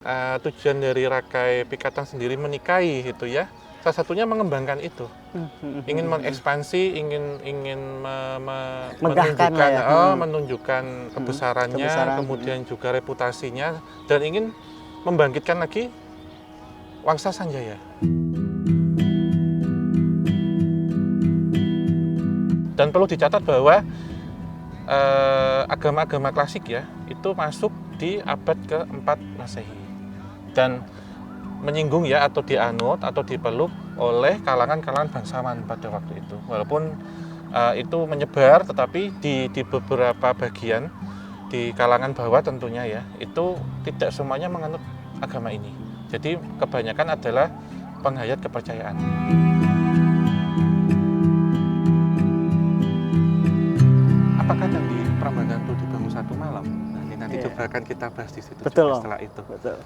Tujuan dari Rakai Pikatan sendiri menikahi itu ya, salah satunya mengembangkan itu, ingin mengekspansi, ingin Megahkan lah ya. menunjukkan kebesarannya, kemudian juga reputasinya, dan ingin membangkitkan lagi Wangsa Sanjaya. Dan perlu dicatat bahwa agama-agama klasik ya itu masuk di abad ke-4 Masehi dan menyinggung ya atau dianut atau dipeluk oleh kalangan-kalangan bangsawan pada waktu itu. Walaupun itu menyebar, tetapi di beberapa bagian di kalangan bawah tentunya ya itu tidak semuanya menganut agama ini. Jadi kebanyakan adalah penghayat kepercayaan. Apakah Candi Prambanan itu dibangun satu malam? Nanti coba akan kita bahas di situ. Betul. Setelah itu. Betul.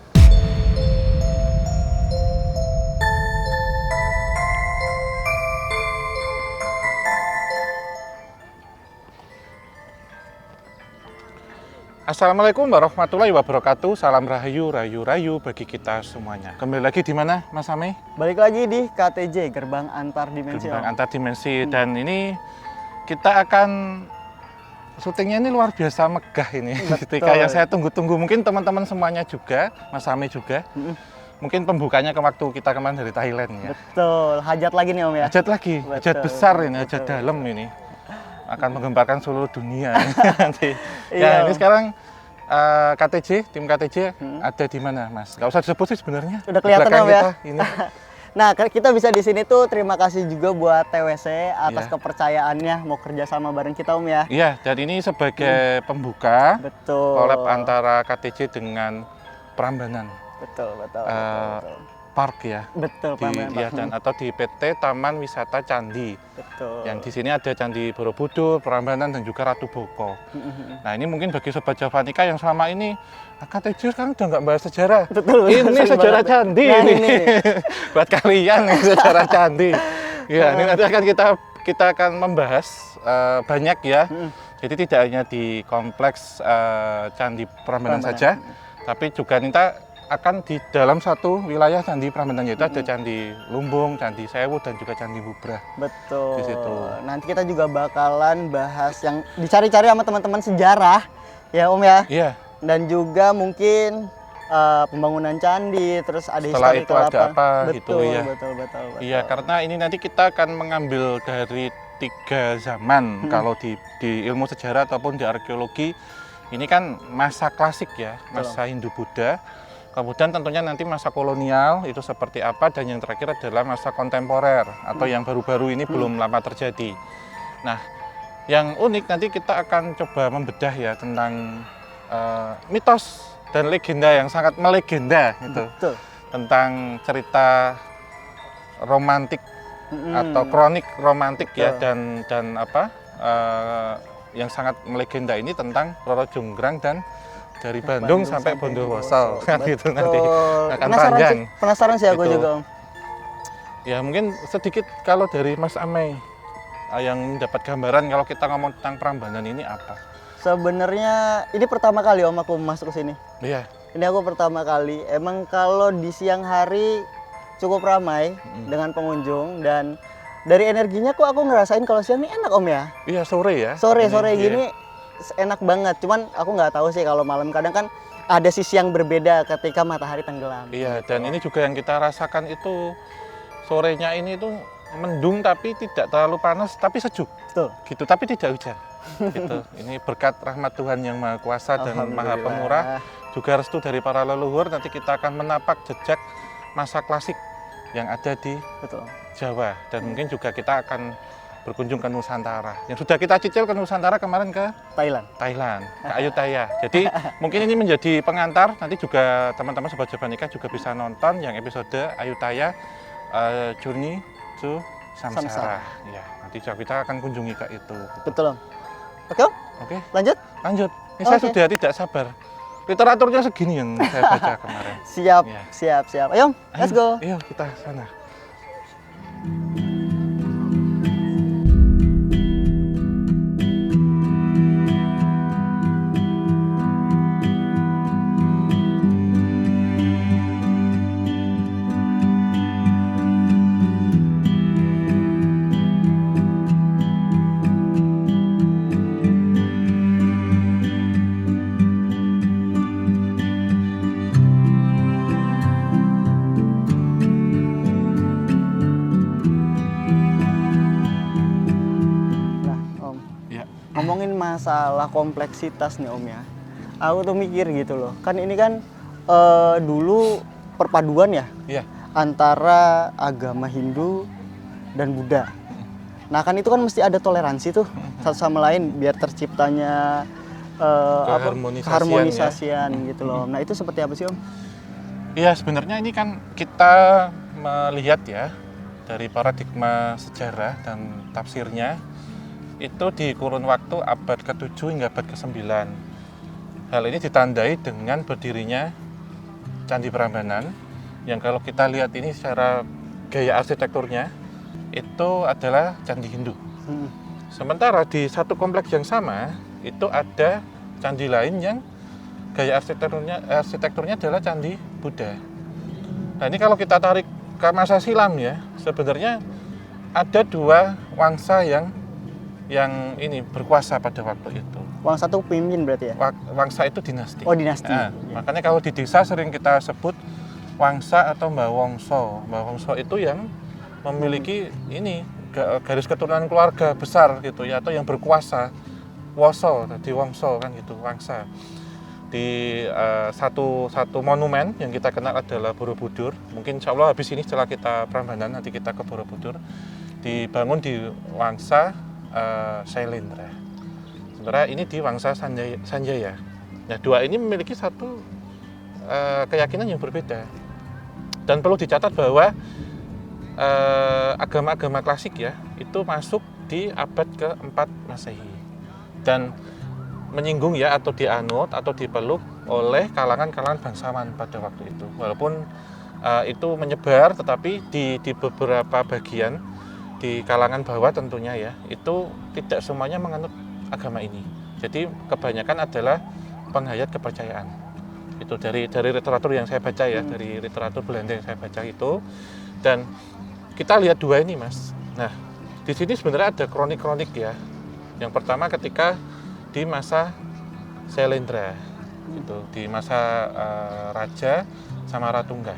Assalamualaikum warahmatullahi wabarakatuh. Salam rahayu, rayu bagi kita semuanya. Kembali lagi di mana, Mas Ame? Balik lagi di KTJ, Gerbang Antar Dimensi. Gerbang Antar Dimensi. Dan ini kita akan syutingnya ini luar biasa megah ini. Ketika yang saya tunggu-tunggu, mungkin teman-teman semuanya juga, Mas Ame juga. Mungkin pembukanya ke waktu kita kemarin dari Thailand ya. Betul, hajat lagi nih Om ya. Hajat lagi, hajat besar ini, hajat dalam ini. Akan menggemparkan seluruh dunia nanti. Ya, ini sekarang tim KTJ ada di mana, Mas? Gak usah disebut sih sebenarnya. Udah kelihatan Om ya. Ini. Nah, kita bisa di sini tuh terima kasih juga buat TWC atas kepercayaannya mau kerja sama bareng kita Om ya. Iya, dan ini sebagai pembuka. Betul. Collab antara KTJ dengan Prambanan. Betul. Park ya. Betul, Iya, dan atau di PT Taman Wisata Candi. Betul. Yang di sini ada Candi Borobudur, Prambanan, dan juga Ratu Boko. Nah, ini mungkin bagi Sobat Javanika yang selama ini KTJ sekarang udah nggak bahas sejarah. Betul. Ini sejarah candi nah, ini. Buat kalian sejarah candi. Ya, ini nanti akan kita akan membahas banyak ya. Jadi tidak hanya di kompleks Candi Prambanan saja, tapi juga kita akan di dalam satu wilayah Candi Prambanan, yaitu ada Candi Lumbung, Candi Sewu, dan juga Candi Bubrah. Betul. Di situ. Nanti kita juga bakalan bahas yang dicari-cari sama teman-teman sejarah, ya Om ya. Iya. Dan juga mungkin pembangunan candi, terus ada setelah itu ada apa betul, gitu ya. Betul. Iya, karena ini nanti kita akan mengambil dari 3 zaman. Kalau di ilmu sejarah ataupun di arkeologi, ini kan masa klasik ya, masa Hindu-Buddha. Kemudian tentunya nanti masa kolonial itu seperti apa, dan yang terakhir adalah masa kontemporer atau yang baru-baru ini belum lama terjadi. Nah, yang unik nanti kita akan coba membedah ya tentang mitos dan legenda yang sangat melegenda gitu. Betul. Tentang cerita romantik atau kronik romantik ya, dan apa yang sangat melegenda ini tentang Roro Jonggrang dan dari Bandung sampai Bondowoso kan gitu nanti akan panjang. Penasaran sih aku juga Om. Ya mungkin sedikit kalau dari Mas Ame yang mendapat gambaran kalau kita ngomong tentang Prambanan ini apa? Sebenarnya ini pertama kali Om aku masuk ke sini. Iya. Ini aku pertama kali. Emang kalau di siang hari cukup ramai dengan pengunjung, dan dari energinya kok aku ngerasain kalau siang ini enak Om ya. Iya, sore ya. Sore gini enak banget. Cuman aku nggak tahu sih kalau malam, kadang kan ada sisi yang berbeda ketika matahari tenggelam. Iya, dan ini juga yang kita rasakan itu sorenya ini tuh mendung tapi tidak terlalu panas tapi sejuk. Betul. Gitu, tapi tidak hujan. Gitu. Ini berkat rahmat Tuhan yang Maha Kuasa dan Maha Pemurah, juga restu dari para leluhur. Nanti kita akan menapak jejak masa klasik yang ada di Jawa, dan mungkin juga kita akan berkunjung ke Nusantara. Yang sudah kita cicil ke Nusantara kemarin ke Thailand, ke Ayutthaya. Jadi mungkin ini menjadi pengantar, nanti juga teman-teman Sobat Javanika juga bisa nonton yang episode Ayutthaya Journey to Samsara. Ya, nanti kita akan kunjungi ke itu. Betul Om. Oke Om? Oke. Lanjut? Ini saya sudah tidak sabar. Literaturnya segini yang saya baca kemarin. Siap. Ayo Om, let's go. Ayo kita sana. masalah kompleksitas nih Om ya. Aku tuh mikir gitu loh. Kan ini kan dulu perpaduan ya Iya. antara agama Hindu dan Buddha. Nah kan itu kan mesti ada toleransi tuh satu sama lain biar terciptanya keharmonisasian gitu loh. Nah itu seperti apa sih Om? Iya, sebenarnya ini kan kita melihat ya dari paradigma sejarah dan tafsirnya itu di kurun waktu abad ke-7 hingga abad ke-9. Hal ini ditandai dengan berdirinya Candi Prambanan yang kalau kita lihat ini secara gaya arsitekturnya itu adalah candi Hindu. Sementara di satu kompleks yang sama itu ada candi lain yang gaya arsitekturnya adalah candi Buddha. Nah ini kalau kita tarik ke masa silam ya, sebenarnya ada dua wangsa yang ini berkuasa pada waktu itu. Wangsa tuh pemimpin berarti ya? Wangsa itu dinasti. Oh dinasti. Nah, makanya kalau di desa sering kita sebut wangsa atau Mbah Wongso. Mbah Wongso itu yang memiliki ini garis keturunan keluarga besar gitu ya, atau yang berkuasa. Woso, di Wongso kan gitu, wangsa. Di satu monumen yang kita kenal adalah Borobudur. Mungkin insya Allah habis ini setelah kita Prambanan nanti kita ke Borobudur. Dibangun di wangsa Sailendra. Sementara ini di wangsa Sanjaya. Nah dua ini memiliki satu keyakinan yang berbeda. Dan perlu dicatat bahwa agama-agama klasik ya itu masuk di abad ke-4 Masehi dan menyinggung ya atau dianut atau dipeluk oleh kalangan-kalangan bangsawan pada waktu itu. Walaupun itu menyebar, tetapi di beberapa bagian di kalangan bawah tentunya ya itu tidak semuanya menganut agama ini. Jadi kebanyakan adalah penghayat kepercayaan. Itu dari literatur yang saya baca ya, dari literatur Belanda yang saya baca itu. Dan kita lihat dua ini Mas. Nah di sini sebenarnya ada kronik-kronik ya. Yang pertama ketika di masa Sailendra, gitu, di masa Raja Samaratungga.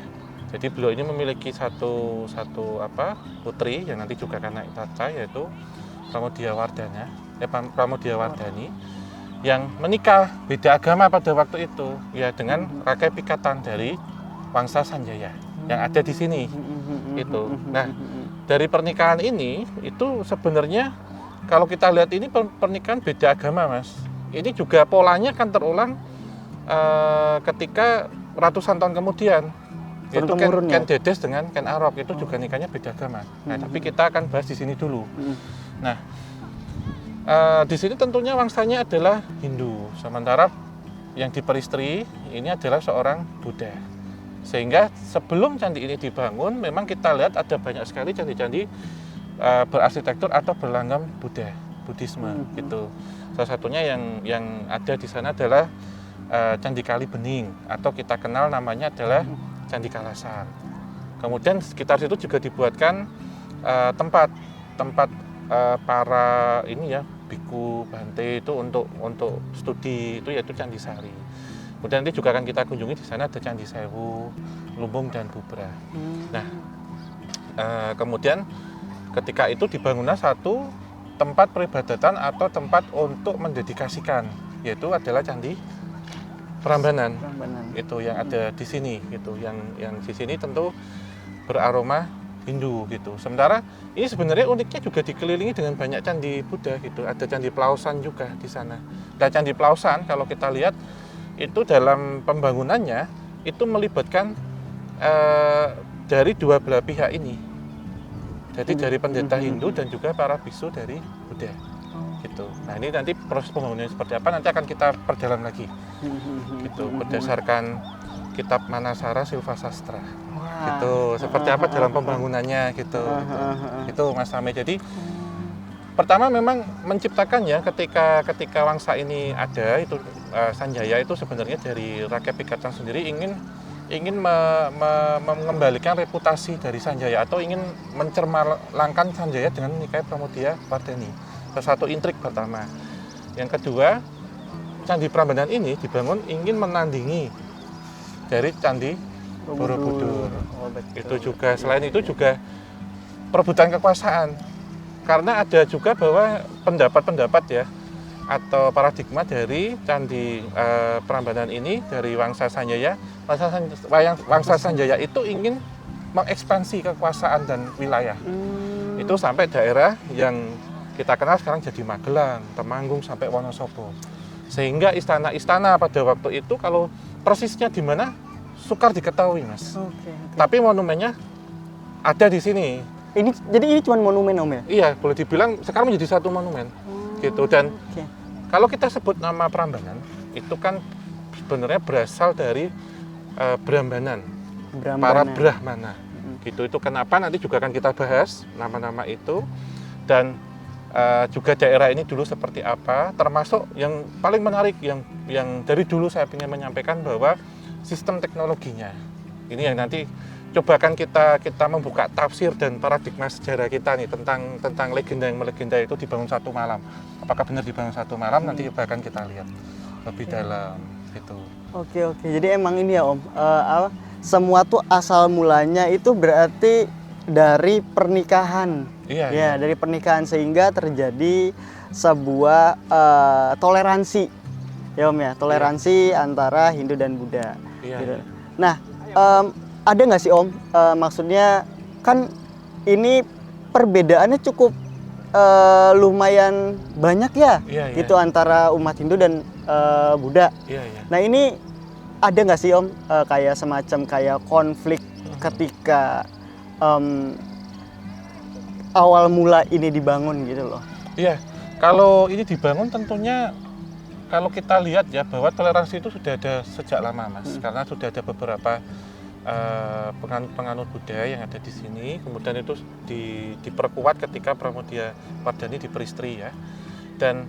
Jadi beliau ini memiliki satu putri yang nanti juga akan naik tahta yaitu Pramudiawardhani yang menikah beda agama pada waktu itu ya dengan Rakai Pikatan dari wangsa Sanjaya yang ada di sini itu. Nah dari pernikahan ini itu sebenarnya kalau kita lihat ini pernikahan beda agama Mas. Ini juga polanya kan terulang ketika ratusan tahun kemudian. Itu Ken Dedes dengan Ken Arok itu juga nikahnya beda agama. Nah, tapi kita akan bahas di sini dulu. Nah, di sini tentunya wangsanya adalah Hindu, sementara yang diperistri ini adalah seorang Buddha. Sehingga sebelum candi ini dibangun, memang kita lihat ada banyak sekali candi-candi berarsitektur atau berlanggam Buddhisme gitu. Salah satunya yang ada di sana adalah Candi Kali Bening atau kita kenal namanya adalah Candi Kalasar. Kemudian sekitar situ juga dibuatkan tempat para ini ya biku Bante itu untuk studi itu yaitu Candi Sari. Kemudian nanti juga akan kita kunjungi di sana ada Candi Sewu, Lumbung dan Bubra. Nah, kemudian ketika itu dibangunlah satu tempat peribadatan atau tempat untuk mendedikasikan yaitu adalah Candi Prambanan. Itu yang ada di sini gitu. Yang di sini tentu beraroma Hindu gitu. Sementara ini sebenarnya uniknya juga dikelilingi dengan banyak candi Buddha gitu. Ada Candi Plausan juga di sana. Dan Candi Plausan kalau kita lihat itu dalam pembangunannya itu melibatkan dari dua belah pihak ini. Jadi dari pendeta Hindu dan juga para biksu dari Buddha. Gitu. Nah ini nanti proses pembangunannya seperti apa nanti akan kita perdalam lagi. Gitu berdasarkan kitab Manasara Silva Sastra. Gitu seperti apa dalam pembangunannya gitu. Itu Mas Ame. Jadi pertama memang menciptakan ya ketika wangsa ini ada itu Sanjaya itu sebenarnya dari Rakai Pikatan sendiri ingin mengembalikan reputasi dari Sanjaya atau ingin mencermalangkan Sanjaya dengan menikahi Pramudiawardhani. Satu intrik pertama. Yang kedua, Candi Prambanan ini dibangun ingin menandingi dari Candi Borobudur. Itu juga selain itu juga perebutan kekuasaan. Karena ada juga bahwa pendapat-pendapat ya atau paradigma dari Candi Prambanan ini dari Wangsa Sanjaya. Wangsa Sanjaya itu ingin mengekspansi kekuasaan dan wilayah. Itu sampai daerah yang kita kenal sekarang jadi Magelang, Temanggung sampai Wonosobo. Sehingga istana-istana pada waktu itu kalau persisnya di mana sukar diketahui, Mas. Tapi monumennya ada di sini. Jadi ini cuma monumen, Om ya? Iya, boleh dibilang sekarang menjadi satu monumen. Gitu. Dan kalau kita sebut nama Prambanan, itu kan sebenarnya berasal dari Brambanan, para Brahmana. Gitu. Itu kenapa nanti juga akan kita bahas nama-nama itu. Dan juga daerah ini dulu seperti apa, termasuk yang paling menarik yang dari dulu saya ingin menyampaikan bahwa sistem teknologinya. Ini yang nanti cobakan kita membuka tafsir dan paradigma sejarah kita nih tentang legenda yang melegenda itu dibangun satu malam. Apakah benar dibangun satu malam? Nanti akan kita lihat lebih dalam gitu. Oke. Jadi emang ini ya, Om, semua tuh asal mulanya itu berarti dari pernikahan. Iya. Dari pernikahan sehingga terjadi sebuah toleransi. Ya, Om ya, toleransi antara Hindu dan Buddha. Iya. Gitu. Nah, ada nggak sih, Om, maksudnya kan ini perbedaannya cukup lumayan banyak ya, gitu antara umat Hindu dan Buddha. Nah, ini ada nggak sih, Om, kayak semacam kayak konflik ketika awal mula ini dibangun gitu loh? Iya, kalau ini dibangun tentunya kalau kita lihat ya bahwa toleransi itu sudah ada sejak lama, Mas, karena sudah ada beberapa penganut Buddha yang ada di sini, kemudian itu diperkuat ketika Pramudia Wardhani diperistri ya. Dan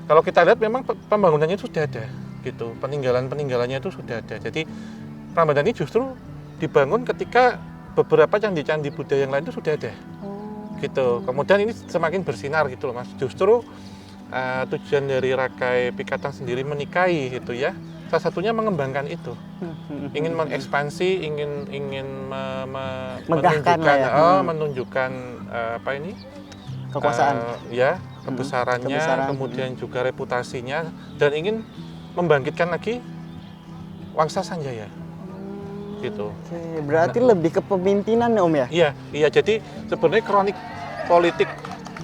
kalau kita lihat memang pembangunannya itu sudah ada, gitu. Peninggalannya itu sudah ada. Jadi Prambanan ini justru dibangun ketika beberapa candi-candi Buddha yang lain itu sudah ada, gitu. Kemudian ini semakin bersinar gitu loh, Mas. Justru tujuan dari Rakai Pikatan sendiri menikahi gitu ya. Salah satunya mengembangkan itu, ingin mengekspansi, ingin menunjukkan kekuasaan, kebesarannya, kemudian juga reputasinya, dan ingin membangkitkan lagi Wangsa Sanjaya, gitu. Berarti lebih ke pemimpinan ya, Om ya? Iya. Jadi sebenarnya kronik politik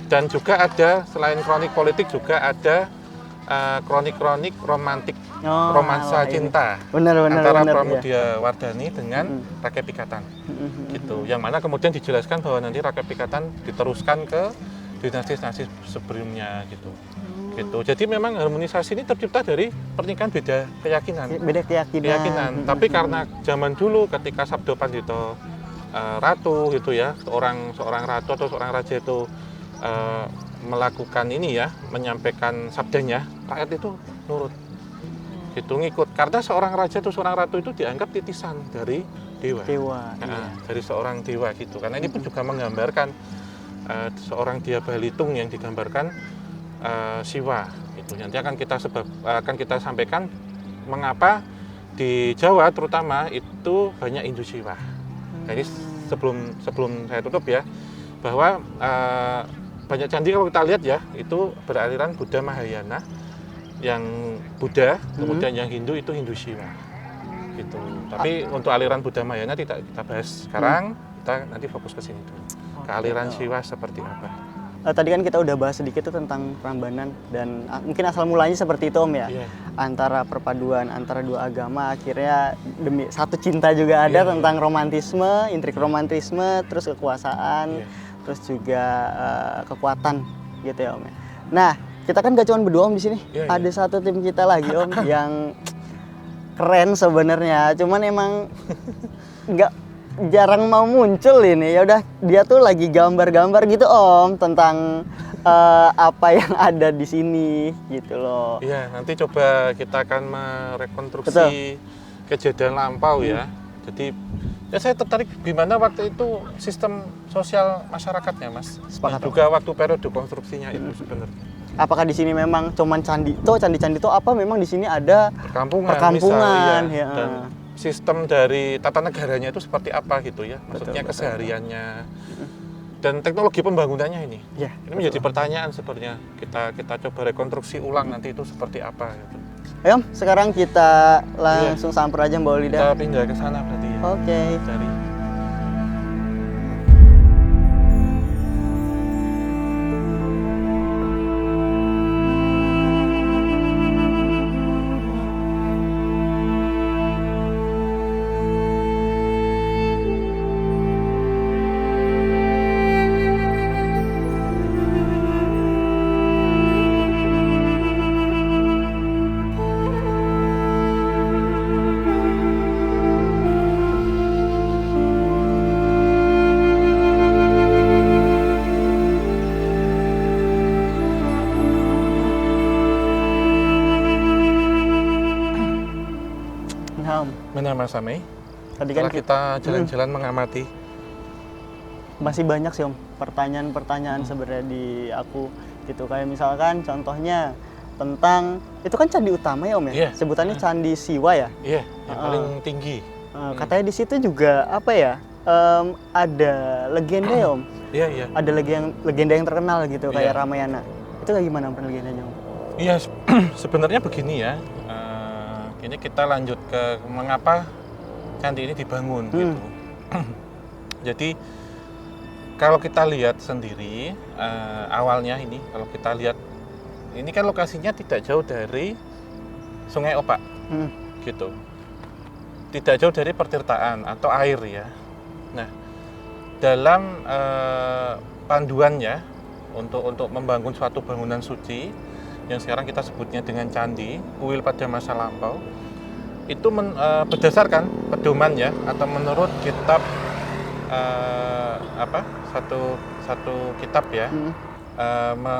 dan juga ada selain kronik politik juga ada kronik-kronik romantik, romansa cinta antara Pramudia Wardhani dengan Rakai Pikatan, gitu. Yang mana kemudian dijelaskan bahwa nanti Rakai Pikatan diteruskan ke dinasti-dinasti sebelumnya, gitu. Jadi memang harmonisasi ini tercipta dari pernikahan beda keyakinan. Tapi karena zaman dulu ketika Sabdo Pandito ratu gitu ya, seorang ratu atau seorang raja itu melakukan ini ya, menyampaikan sabdanya, rakyat itu nurut, gitu, ngikut. Karena seorang raja atau seorang ratu itu dianggap titisan dari dewa. Dari seorang dewa, gitu. Karena ini pun juga menggambarkan seorang Dia Balitung yang digambarkan Siwa. Itu nanti akan kita sampaikan mengapa di Jawa terutama itu banyak Hindu Siwa. Jadi sebelum saya tutup ya, bahwa banyak candi kalau kita lihat ya itu beraliran Buddha Mahayana, yang Buddha, kemudian yang Hindu itu Hindu Siwa, gitu. Tapi untuk aliran Buddha Mahayana tidak kita bahas sekarang, kita nanti fokus ke sini dulu. Ke aliran Siwa seperti apa? Tadi kan kita udah bahas sedikit tuh tentang Prambanan dan mungkin asal mulanya seperti itu, Om ya. Antara perpaduan antara dua agama akhirnya demi satu cinta juga ada tentang romantisme, intrik romantisme, terus kekuasaan. Terus juga kekuatan gitu ya, Om ya. Nah, kita kan gak cuma berdua, Om, di sini. Ada satu tim kita lagi, Om, yang keren sebenarnya. Cuman emang jarang mau muncul ini. Ya udah, dia tuh lagi gambar-gambar gitu, Om, tentang apa yang ada di sini gitu loh. Iya, nanti coba kita akan merekonstruksi kejadian lampau ya. Jadi ya saya tertarik gimana waktu itu sistem sosial masyarakatnya, Mas. Sepakat. Juga waktu periode konstruksinya itu sebenarnya. Apakah di sini memang cuman candi-candi itu apa memang di sini ada perkampungan misal, ya. Dan sistem dari tata negaranya itu seperti apa gitu ya. Maksudnya kesehariannya. dan teknologi pembangunannya ini. Ya, Ini menjadi pertanyaan sebenarnya. Kita coba rekonstruksi ulang nanti itu seperti apa gitu. Ayo, sekarang kita langsung samper aja Mbak Olida. Kita pindah ke sana berarti ya. Oke. Cari. Nah, Om, Mana Mas Amei? tadi kan Setelah kita jalan-jalan mengamati. masih banyak sih Om pertanyaan-pertanyaan sebenarnya di aku gitu, kayak misalkan contohnya tentang itu kan candi utama ya Om ya, Iya. sebutannya Candi Siwa ya. Iya, yang paling tinggi. Katanya di situ juga apa ya, ada legenda ya Om, Iya, iya. ada legenda yang terkenal gitu kayak Iya. Ramayana. Itu kayak gimana Om legendanya Om? Iya, sebenarnya begini ya. Ini kita lanjut ke mengapa candi ini dibangun gitu. Jadi kalau kita lihat sendiri awalnya ini, kalau kita lihat ini kan lokasinya tidak jauh dari Sungai Opak, gitu. Tidak jauh dari pertirtaan atau air ya. Nah, dalam panduannya untuk membangun suatu bangunan suci yang sekarang kita sebutnya dengan candi, kuil pada masa lampau, itu berdasarkan pedoman ya, atau menurut kitab satu kitab ya,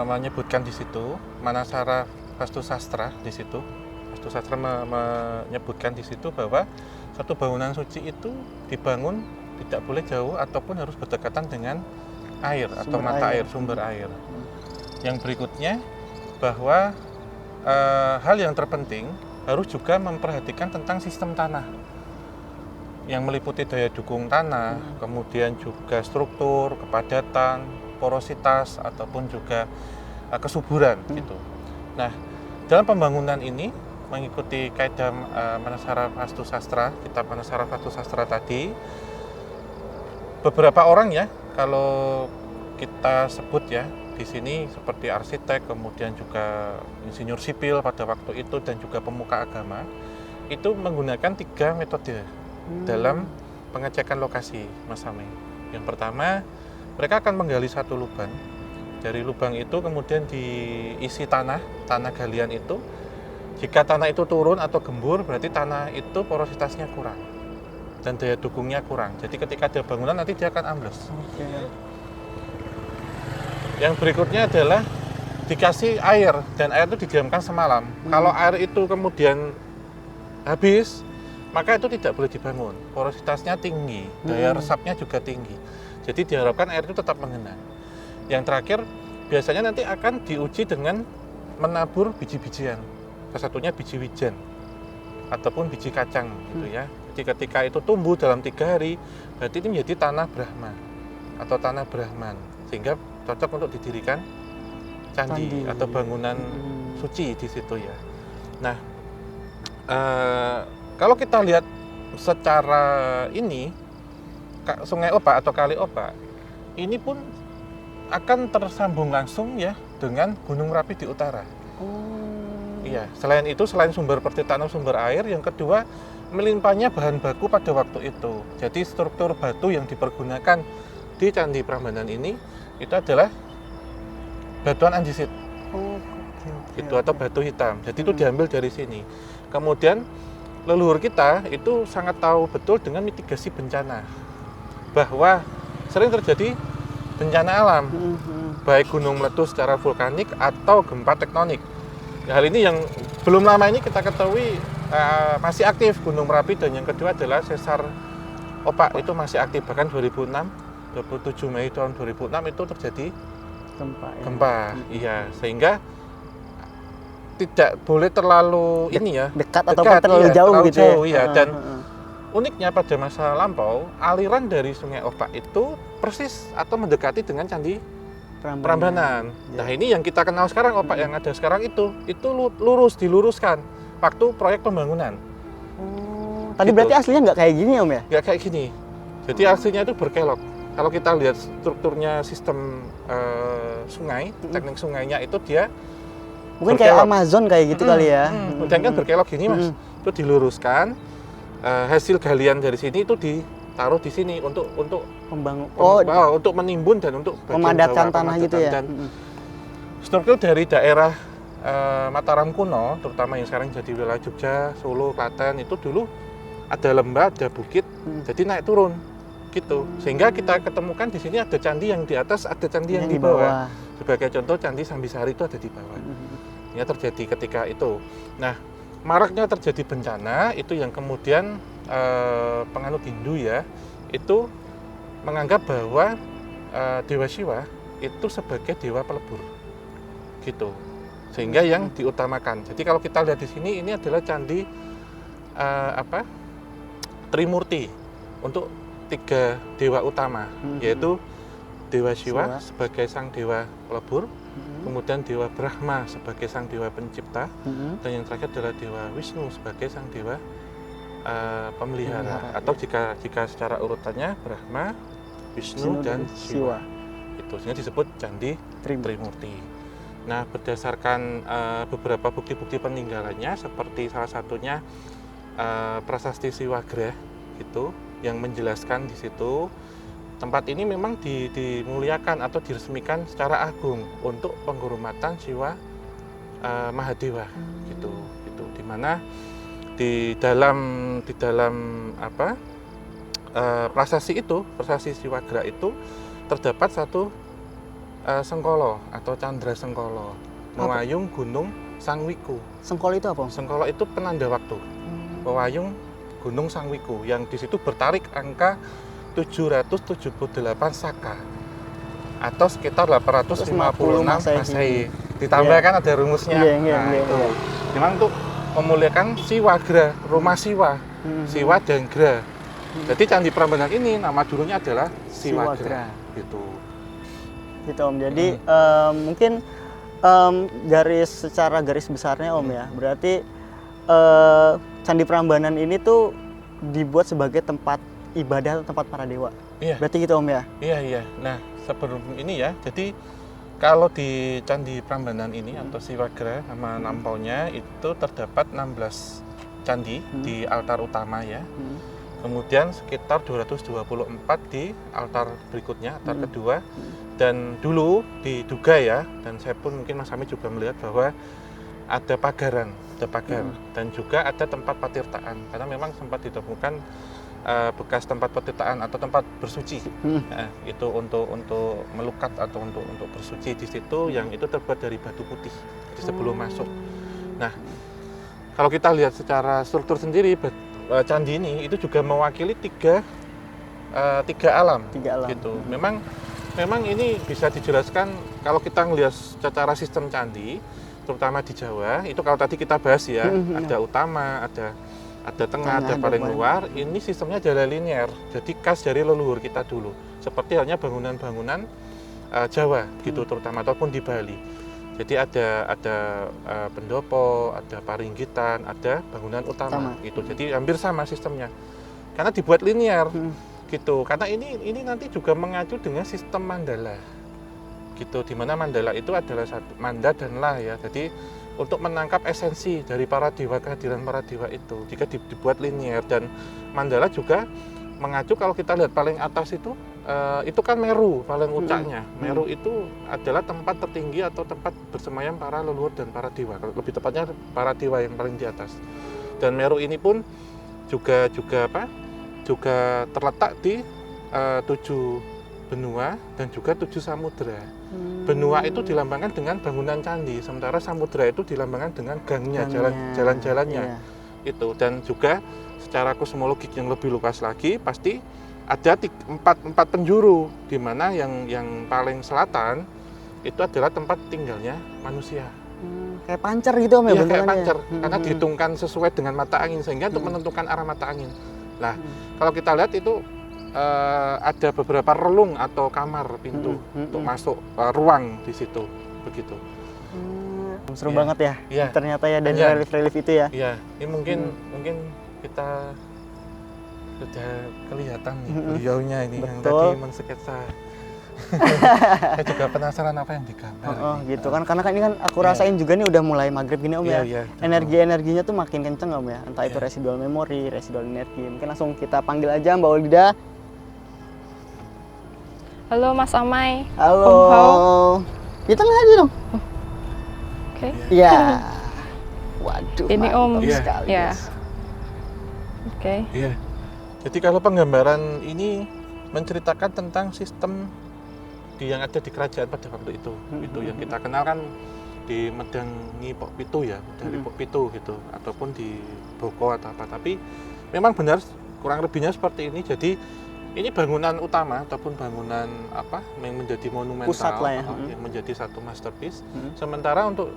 menyebutkan di situ, Manasara Vastu Sastra di situ, Vastu Sastra menyebutkan di situ bahwa satu bangunan suci itu dibangun tidak boleh jauh ataupun harus berdekatan dengan air atau mata air, sumber air. Yang berikutnya bahwa hal yang terpenting harus juga memperhatikan tentang sistem tanah yang meliputi daya dukung tanah, kemudian juga struktur, kepadatan, porositas, ataupun juga kesuburan gitu. Nah, dalam pembangunan ini mengikuti kaidah Manasara Vastu Sastra, kitab Manasara Vastu Sastra tadi, beberapa orang ya, kalau kita sebut ya, di sini seperti arsitek, kemudian juga insinyur sipil pada waktu itu, dan juga pemuka agama, itu menggunakan 3 metode dalam pengecekan lokasi, Mas Amei. Yang pertama, mereka akan menggali satu lubang. Dari lubang itu kemudian diisi tanah galian itu. Jika tanah itu turun atau gembur, berarti tanah itu porositasnya kurang dan daya dukungnya kurang. Jadi ketika ada bangunan nanti dia akan ambles. Yang berikutnya adalah dikasih air, dan air itu didiamkan semalam. Kalau air itu kemudian habis, maka itu tidak boleh dibangun. Porositasnya tinggi, daya resapnya juga tinggi. Jadi diharapkan air itu tetap mengenang. Yang terakhir, biasanya nanti akan diuji dengan menabur biji-bijian. Salah satunya biji wijen ataupun biji kacang gitu ya. Jadi ketika itu tumbuh dalam 3 hari, berarti ini menjadi tanah Brahma atau tanah Brahman, sehingga cocok untuk didirikan candi atau bangunan suci di situ ya. Nah, kalau kita lihat secara ini, Sungai Opak atau Kali Opak ini pun akan tersambung langsung ya dengan Gunung Merapi di utara. Iya, selain itu, selain sumber pertirtaan sumber air, yang kedua melimpahnya bahan baku pada waktu itu. Jadi struktur batu yang dipergunakan di Candi Prambanan ini itu adalah batuan andesit, itu atau batu hitam. Jadi itu diambil dari sini. Kemudian leluhur kita itu sangat tahu betul dengan mitigasi bencana, bahwa sering terjadi bencana alam, baik gunung meletus secara vulkanik atau gempa tektonik. Hal ini yang belum lama ini kita ketahui masih aktif Gunung Merapi, dan yang kedua adalah sesar Opak itu masih aktif. Bahkan 2006, 27 Mei tahun 2006 itu terjadi gempa. Iya, sehingga tidak boleh terlalu ini ya dekat ataupun terlalu jauh gitu jauh, ya. Dan uniknya pada masa lampau, aliran dari Sungai Opak itu persis atau mendekati dengan Candi Prambanan. Ya. Nah, ini yang kita kenal sekarang, Opak yang ada sekarang itu diluruskan waktu proyek pembangunan. Oh, tadi Gitu. berarti aslinya nggak kayak gini Om ya? Nggak kayak gini. Jadi aslinya itu berkelok. Kalau kita lihat strukturnya sistem sungai, teknik sungainya itu dia Mungkin kayak berkelok. Amazon kayak gitu kali ya. Kemudian kan berkelok gini Mas, itu diluruskan. Hasil galian dari sini itu ditaruh di sini untuk untuk menimbun dan untuk bagian memadatkan bawah, tanah gitu ya. Dan struktur dari daerah Mataram kuno, terutama yang sekarang jadi wilayah Jogja, Solo, Klaten, itu dulu ada lembah, ada bukit, jadi naik turun gitu. Sehingga kita ketemukan di sini ada candi yang di atas, ada candi yang di bawah. Sebagai contoh, Candi Sambisari itu ada di bawah. Ini terjadi ketika itu. Nah, maraknya terjadi bencana itu yang kemudian penganut Hindu ya itu menganggap bahwa Dewa Siwa itu sebagai dewa pelebur gitu, sehingga yang diutamakan. Jadi kalau kita lihat di sini ini adalah candi Trimurti untuk 3 dewa utama, yaitu Dewa Siwa sebagai sang dewa pelebur, kemudian Dewa Brahma sebagai sang dewa pencipta, dan yang terakhir adalah Dewa Wisnu sebagai sang dewa pemelihara. Atau jika secara urutannya Brahma, Wisnu dan Siwa. Itu sehingga disebut Candi Trimurti. Nah, berdasarkan beberapa bukti-bukti peninggalannya, seperti salah satunya Prasasti Siwagrah itu yang menjelaskan di situ tempat ini memang dimuliakan atau diresmikan secara agung untuk penghormatan Siwa Mahadewa gitu. Di mana di dalam prasasti Siwagrah itu terdapat satu sengkolo atau candra sengkolo mewayung Gunung Sangwiku. Sengkolo itu apa? Sengkolo itu penanda waktu. Mewayung Gunung Sangwiku yang di situ bertarik angka 778 saka atau sekitar 856 Masehi. Ditambahkan ada rumusnya. Itu memang untuk memuliakan Siwagrah, rumah Siwa, Siwa dan Gra. Jadi Candi Prambanan ini nama dulunya adalah Siwagrah. Gitu Om. Jadi mungkin secara garis besarnya Om ya, berarti Candi Prambanan ini tuh dibuat sebagai tempat ibadah atau tempat para dewa. Iya. Berarti gitu Om ya? Iya. Nah, sebelum ini ya, jadi kalau di Candi Prambanan ini atau Siwagrah, nama nampaunya itu terdapat 16 candi di altar utama ya. Kemudian sekitar 224 di altar berikutnya, altar kedua. Dan dulu diduga ya, dan saya pun mungkin Mas Ami juga melihat bahwa ada pagar dan juga ada tempat patirtaan, karena memang sempat ditemukan bekas tempat petirtaan atau tempat bersuci. Itu untuk melukat atau untuk bersuci di situ, yang itu terbuat dari batu putih di sebelum masuk. Nah, kalau kita lihat secara struktur sendiri, candi ini itu juga mewakili tiga alam. Gitu. Memang ini bisa dijelaskan kalau kita melihat secara sistem candi, terutama di Jawa. Itu kalau tadi kita bahas ya, ada utama, ada tengah, ada paling luar. Ini sistemnya adalah linear, jadi khas dari leluhur kita dulu. Seperti halnya bangunan-bangunan Jawa gitu, terutama ataupun di Bali. Jadi ada pendopo, ada paringgitan, ada bangunan utama gitu. Jadi hampir sama sistemnya. Karena dibuat linear gitu. Karena ini nanti juga mengacu dengan sistem mandala. Gitu, di mana mandala itu adalah satu manda dan la ya. Jadi untuk menangkap esensi dari para dewa, kehadiran para dewa itu jika dibuat linear. Dan mandala juga mengacu, kalau kita lihat paling atas itu kan Meru paling puncaknya. Meru itu adalah tempat tertinggi atau tempat bersemayam para leluhur dan para dewa. Lebih tepatnya para dewa yang paling di atas. Dan Meru ini pun juga terletak di 7 benua dan juga 7 samudra. Benua itu dilambangkan dengan bangunan candi, sementara samudra itu dilambangkan dengan gangnya, jalan-jalannya. Itu. Dan juga secara kosmologis yang lebih luas lagi, pasti ada 4 penjuru, di mana yang paling selatan itu adalah tempat tinggalnya manusia. Kayak pancer gitu Om ya? Iya, kayak pancer, karena dihitungkan sesuai dengan mata angin, sehingga untuk menentukan arah mata angin. Nah, kalau kita lihat itu ada beberapa relung atau kamar pintu untuk masuk ruang di situ, begitu. Seru banget ya, ternyata ya, dan relief-relief itu ya. Iya, ini mungkin kita sudah kelihatan nih beliaunya ini yang tadi mensketsa. Saya juga penasaran apa yang digambar. Gitu kan, karena kan ini kan aku rasain juga nih udah mulai maghrib gini Om ya. Energi-energinya tuh makin kenceng Om ya, entah itu residual memori, residual energi. Mungkin langsung kita panggil aja Mbak Olida. Halo Mas Amai. Halo. Om Hao. Di tengah aja dong. Oke. Iya. Waduh. Ini Om. Sekali. Ya. Oke. Iya. Jadi kalau penggambaran ini menceritakan tentang sistem yang ada di kerajaan pada waktu itu. Itu yang kita kenal kan di Medangi Pok Pitu ya, dari Pok Pitu gitu, ataupun di Boko atau apa. Tapi memang benar kurang lebihnya seperti ini. Jadi ini bangunan utama ataupun bangunan apa yang menjadi monumental, pusat lah ya. Yang menjadi satu masterpiece. Sementara untuk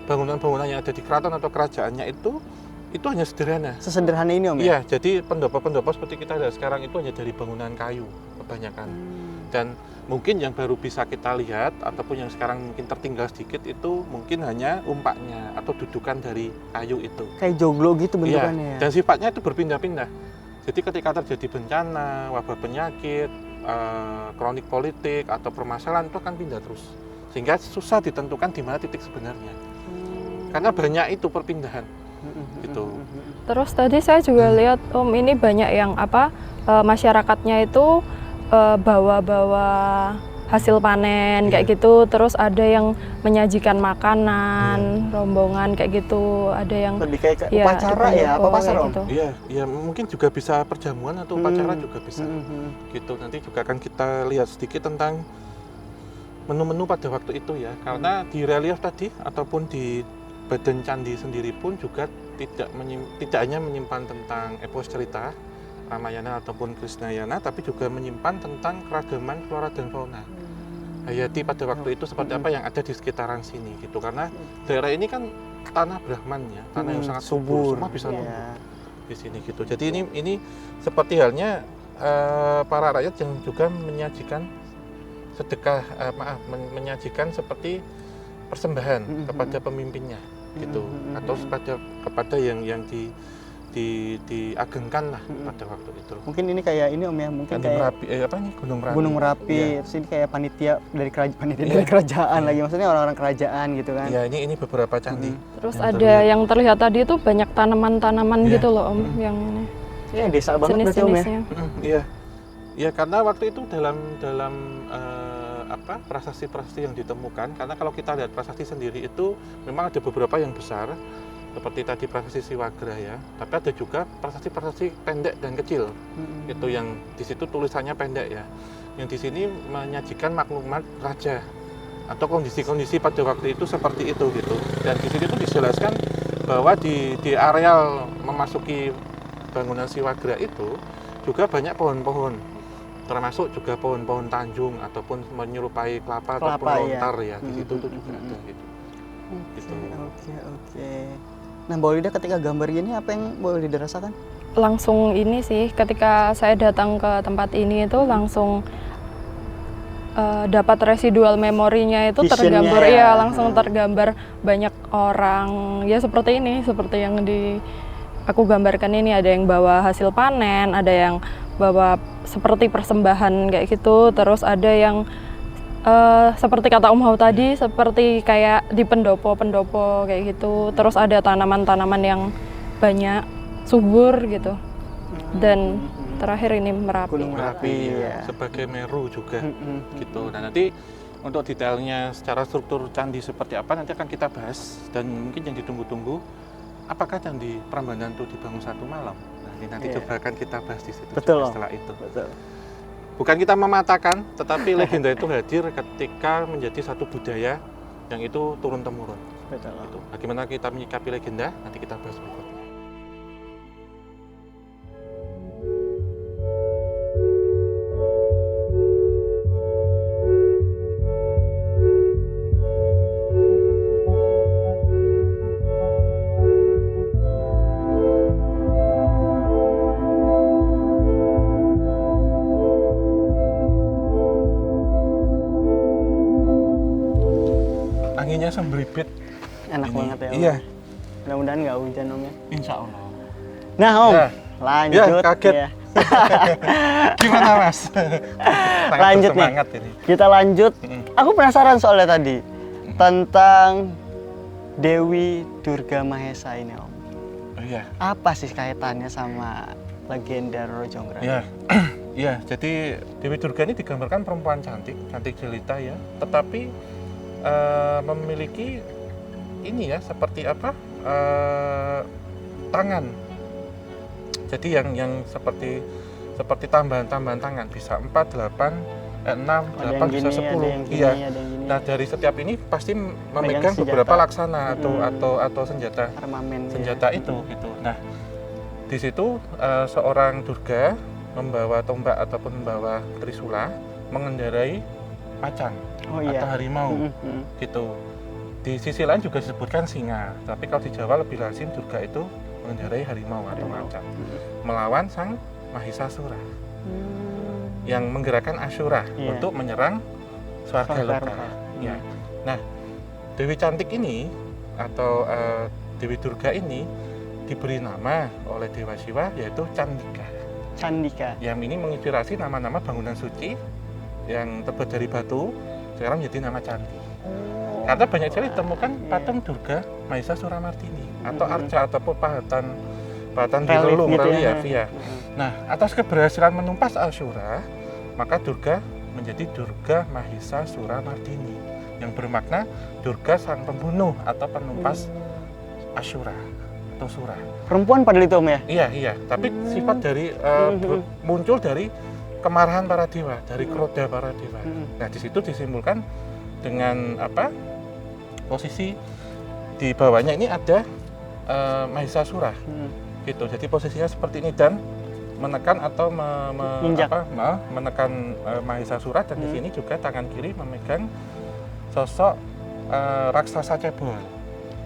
bangunan-bangunan yang ada di keraton atau kerajaannya itu hanya sederhana. Sesederhana ini Om ya? Iya, jadi pendopo-pendopo seperti kita lihat sekarang itu hanya dari bangunan kayu kebanyakan. Dan mungkin yang baru bisa kita lihat ataupun yang sekarang mungkin tertinggal sedikit itu mungkin hanya umpaknya atau dudukan dari kayu itu. Kayak joglo gitu bentukannya ya? Dan sifatnya itu berpindah-pindah. Jadi ketika terjadi bencana, wabah penyakit, kronik politik atau permasalahan itu akan pindah terus. Sehingga susah ditentukan di mana titik sebenarnya. Karena banyak itu perpindahan. Gitu. Terus tadi saya juga lihat Om, ini banyak yang masyarakatnya itu bawa-bawa hasil panen kayak gitu, terus ada yang menyajikan makanan, rombongan kayak gitu, ada yang lebih kayak upacara ya, apa pasar Om? Gitu. Iya, mungkin juga bisa perjamuan atau upacara juga bisa. Gitu. Nanti juga akan kita lihat sedikit tentang menu-menu pada waktu itu ya, karena di relief tadi ataupun di badan candi sendiri pun juga tidak hanya menyimpan tentang epos cerita Ramayana ataupun Krishnayana, tapi juga menyimpan tentang keragaman flora dan fauna hayati pada waktu itu seperti apa yang ada di sekitaran sini gitu. Karena daerah ini kan tanah Brahman ya, tanah yang sangat subur, semua bisa tumbuh di sini gitu. Jadi ini seperti halnya para rakyat yang juga menyajikan sedekah, menyajikan seperti persembahan kepada pemimpinnya gitu, atau kepada yang diagengkan lah pada waktu itu. Mungkin ini kayak ini Om ya, mungkin kayak Merapi, apa nih Gunung Merapi. Gunung Merapi, terus ini kayak panitia dari kerajaan lagi, maksudnya orang-orang kerajaan gitu kan. Iya, ini beberapa candi. Terus ada yang terlihat tadi itu banyak tanaman-tanaman gitu loh Om, yang ini. Iya, desa banget berarti Om ya. Iya. Iya, karena waktu itu dalam prasasti-prasasti yang ditemukan, karena kalau kita lihat prasasti sendiri itu memang ada beberapa yang besar seperti tadi prasasti Siwagra ya, tapi ada juga prasasti-prasasti pendek dan kecil. Itu yang di situ tulisannya pendek ya. Yang di sini menyajikan maklumat raja atau kondisi-kondisi pada waktu itu seperti itu gitu. Dan di sini itu dijelaskan bahwa di areal memasuki bangunan Siwagra itu juga banyak pohon-pohon, termasuk juga pohon-pohon tanjung ataupun menyerupai kelapa ataupun lontar ya. Di situ tuh juga ada gitu. Oke. Nah, Mbak Olida ketika gambar gini apa yang Mbak Olida rasakan? Langsung ini sih, ketika saya datang ke tempat ini itu langsung dapat residual memorinya itu tergambar ya, langsung tergambar banyak orang ya seperti ini, seperti yang aku gambarkan ini, ada yang bawa hasil panen, ada yang bawa seperti persembahan kayak gitu, terus ada yang seperti kata Om Hao tadi, seperti kayak di pendopo-pendopo kayak gitu, terus ada tanaman-tanaman yang banyak subur gitu, dan terakhir ini Merapi. Gunung Merapi ya. Sebagai Meru juga gitu. Nah, nanti untuk detailnya secara struktur candi seperti apa nanti akan kita bahas, dan mungkin yang ditunggu-tunggu apakah candi Prambanan itu dibangun satu malam. Nah, ini nanti coba akan kita bahas di situ. Betul. Setelah itu. Betul. Bukan kita mematakan, tetapi legenda itu hadir ketika menjadi satu budaya yang itu turun-temurun. Betul. Gitu. Bagaimana kita menyikapi legenda, nanti kita bahas berikutnya. Anginnya sembribit. Enak Ini. banget ya Om. Iya, Mudah-mudahan nggak hujan Om ya. insya Allah. Nah Om, Ya. lanjut. Ya, kaget. ya. Gimana Mas? Sangat Lanjut nih. bersemangat ini. Kita lanjut. Mm. Aku penasaran soalnya tadi tentang Dewi Durga Mahesa ini Om. Oh iya. Apa sih kaitannya sama legenda Roro Jonggrang? Ya, ya. Jadi Dewi Durga ini digambarkan perempuan cantik, cantik jelita ya. Tetapi memiliki ini ya, seperti apa? Tangan. Jadi yang seperti tambahan-tambahan tangan, bisa 4, 8, 6, Ada 8, yang bisa gini, 10. ada yang gini, Iya. ada yang gini. Nah, dari setiap ini pasti memegang senjata. beberapa laksana atau senjata Armamen. senjata itu gitu. Nah, di situ seorang Durga membawa tombak ataupun membawa trisula mengendarai macan Oh iya. atau harimau gitu. Di sisi lain juga disebutkan singa, tapi kalau di Jawa lebih lazim Durga itu mengendarai harimau atau macan melawan sang Mahisasura yang menggerakkan Asyura Iya. untuk menyerang Swargaloka. Swargaloka. Ya. Nah, Dewi cantik ini atau Dewi Durga ini diberi nama oleh Dewa Siwa yaitu Candika. Candika. Yang ini menginspirasi nama-nama bangunan suci yang terbuat dari batu sekarang menjadi nama candi. Karena banyak sekali ditemukan patung Durga Mahisa Suramartini atau arca ataupun pahatan di Relief relung gitu ya. relief ya. Nah, atas keberhasilan menumpas Asyura, maka Durga menjadi Durga Mahisa Suramartini yang bermakna Durga sang pembunuh atau penumpas Asyura atau Sura. Perempuan padahal itu Om ya? Iya. Tapi sifat dari muncul dari kemarahan para dewa, dari keroda para dewa. Nah, di situ disimbolkan dengan apa? Posisi di bawahnya ini ada Mahisasura. Gitu. Jadi posisinya seperti ini dan menekan atau Injak. menekan Mahisasura dan di sini juga tangan kiri memegang sosok raksasa cebol.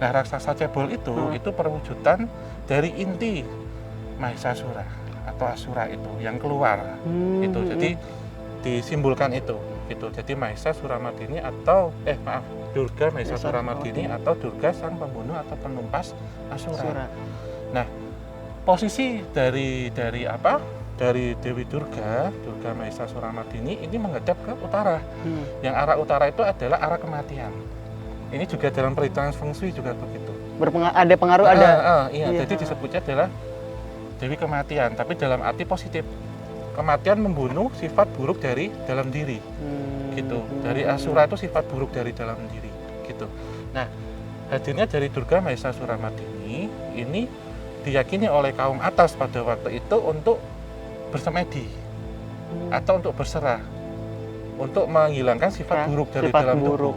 Nah, raksasa cebol itu perwujudan dari inti Mahisasura atau Asura itu yang keluar. Gitu. Jadi disimbolkan itu. Gitu. Jadi Mahisa Suramardini atau Durga Mahisa Suramardini atau Durga sang pembunuh atau penumpas Asura. Nah, posisi dari Dewi Durga Mahisa Suramardini ini menghadap ke utara. Yang arah utara itu adalah arah kematian. Ini juga dalam perhitungan Feng Shui juga begitu. Ada pengaruh ada. Iya, jadi disebutnya adalah Dewi Kematian, tapi dalam arti positif. Kematian membunuh sifat buruk dari dalam diri. Gitu. Dari Asura itu sifat buruk dari dalam diri, gitu. Nah, hadirnya dari Durga Mahisa Suramardini ini diyakini oleh kaum atas pada waktu itu untuk bersemedi atau untuk berserah, untuk menghilangkan sifat buruk dari dalam tubuh.